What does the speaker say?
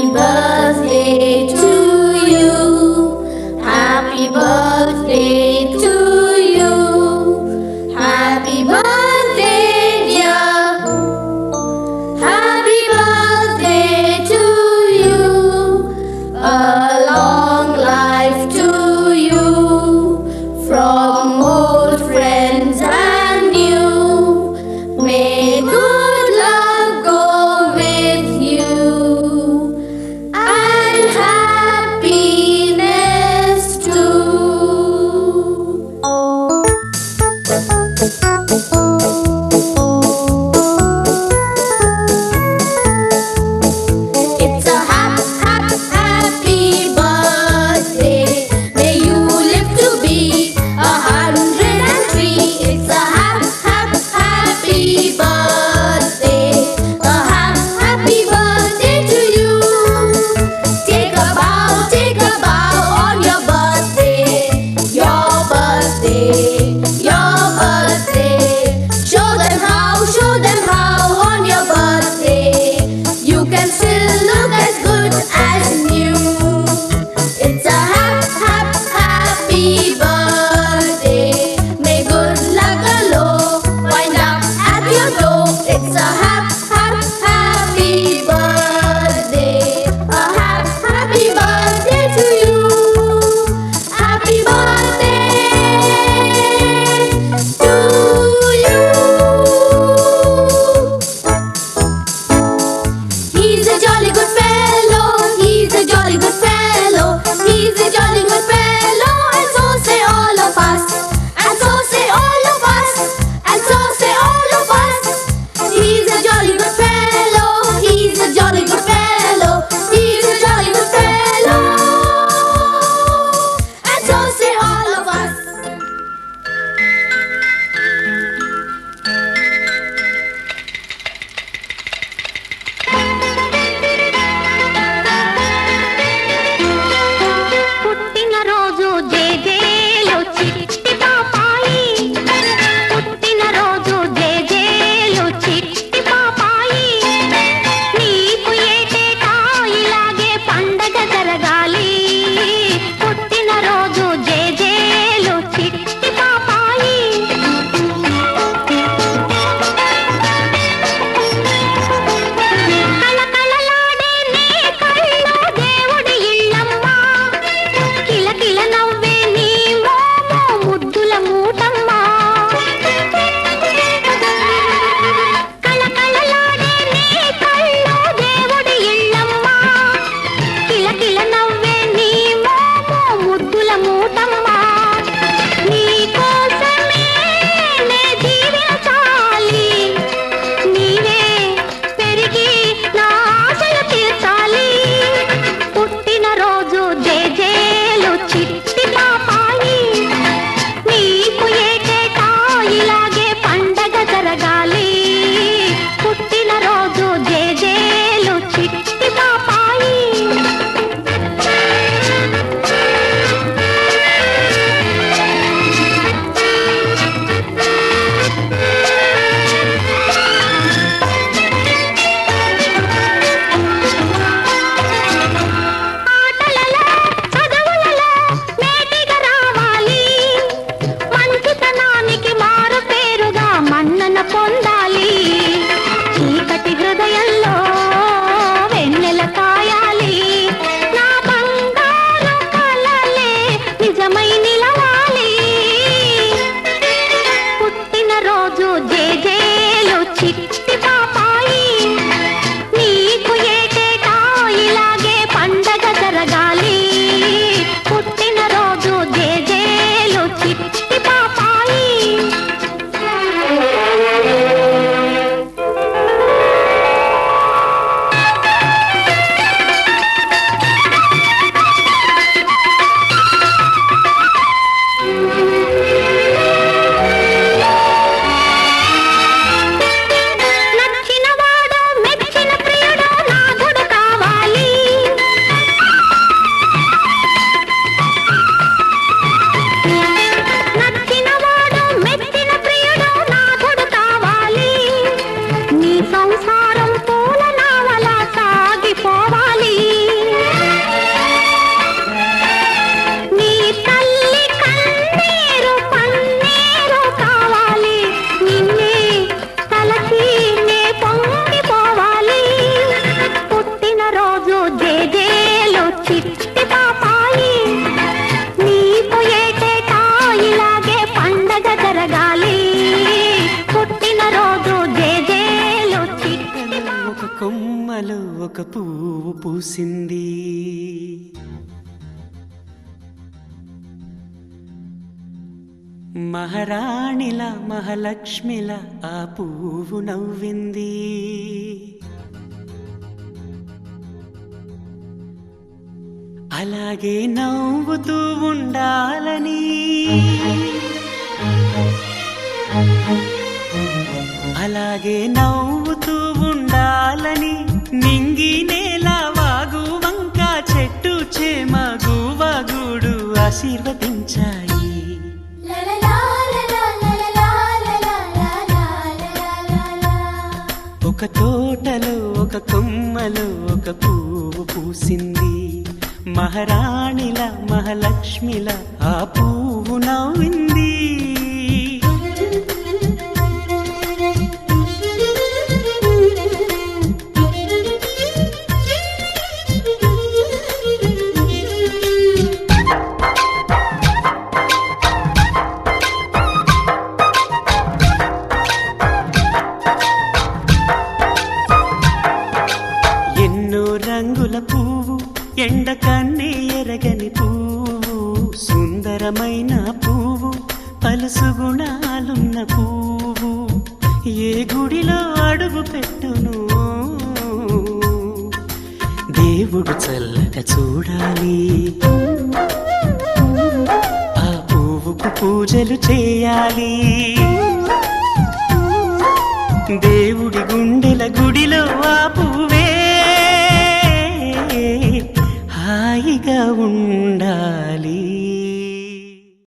birthday to you. Happy birthday to you. Happy birthday, dear. Happy birthday to you. A long life to you. From old friends and new. May good luck go with you. And happiness too. It's a happy birthday. May you live to be 103. It's a happy birthday. A happy birthday to you. Take a bow on your birthday. Your birthday, your birthday. Show them how on your birthday you can still look as good as new. It's a happy birthday. May good luck galore wind up at your door. It's a happy birthday. A happy birthday to you. Happy birthday to you. He's a jolly good fellow. He's a jolly good fellow. He's a jolly good fellow. And so say all of us. And so say all of us. And so say all of us. He's a jolly good fellow. He's a jolly good fellow. He's a jolly good fellow. And so say all of us. పుట్టినరోజు జేజేలు చిట్టి పాపాయి. పుట్టినరోజు జేజేలు చిట్టి పాపాయి. నీకు ఏటేటా ఇలాగే పండగ జరగాలి. పుట్టినరోజు జేజేలు చిట్టి పాపాయి. కళకళలాడే నీ కళ్ళు దేవుడి ఇళ్ళమ్మ. కిలకిల నవ్వే నీ మోము ముద్దుల మూటమ్మ. కళకళలాడే నీ కళ్ళు దేవుడి ఇళ్ళమ్మ. కిలకిల నవ్వే నీ మోము ముద్దుల మూటమ్మ. నీ కోసమే నే జీవించాలి. నీవే పెరిగి నా ఆశలు తీర్చాలి. పుట్టినరోజు జేజేలు చిట్టి పాపాయి. నీకు ఏటేటా ఇలాగే పండగ జరగాలి. పుట్టినరోజు జేజేలు చిట్టి పాపాయి. ఆటలలో చదువులలో మేటిగా రావాలి. మంచితనానికి మారు పేరుగా మన్నన పొందాలి. చీకటి హృదయంలో వెన్నెల కాయాలి. నా బంగారు కలలే నిజమై నిలవాలి. పుట్టినరోజు జేజేలు చిట్టి పాపాయి. నీకు ఏటేటా ఇలాగే పండగ జరగాలి. పుట్టినరోజు జేజేలు చిట్టి పాపాయి. నచ్చినవాడు మెచ్చిన ప్రియుడు నాథుడు కావాలి. నచ్చినవాడు మెచ్చిన ప్రియుడు నాథుడు కావాలి. నీ సంసారం పూల నావలా సాగిపోవాలి. కొమ్మలో ఒక పువ్వు పూసింది. మహారాణిల మహాలక్ష్మిల ఆ పువ్వు నవ్వింది. అలాగే నవ్వుతూ ఉండాలని, అలాగే నవ్వుతూ ఉండాలని నింగి నేల వాగు వంక చెట్టు చేమ గువ్వ గూడు ఆశీర్వదించాయి. ఒక తోటలో ఒక కొమ్మలో ఒక పువ్వు పూసింది. మహారాణిల మహాలక్ష్మిల ఆ పువ్వు నవ్వింది. ఎన్నో రంగుల పువ్వు, ఎండ కన్నే ఎరగని పువ్వు, సుందరమైన పువ్వు, పలుసు గుణాలున్న పువ్వు, ఏ గుడిలో అడుగు పెట్టును దేవుడు చల్లగా చూడాలి. ఆ పువ్వుకు పూజలు చేయాలి. దేవుడి గుండెల గుడిలో ఆ పువ్వే హాయిగా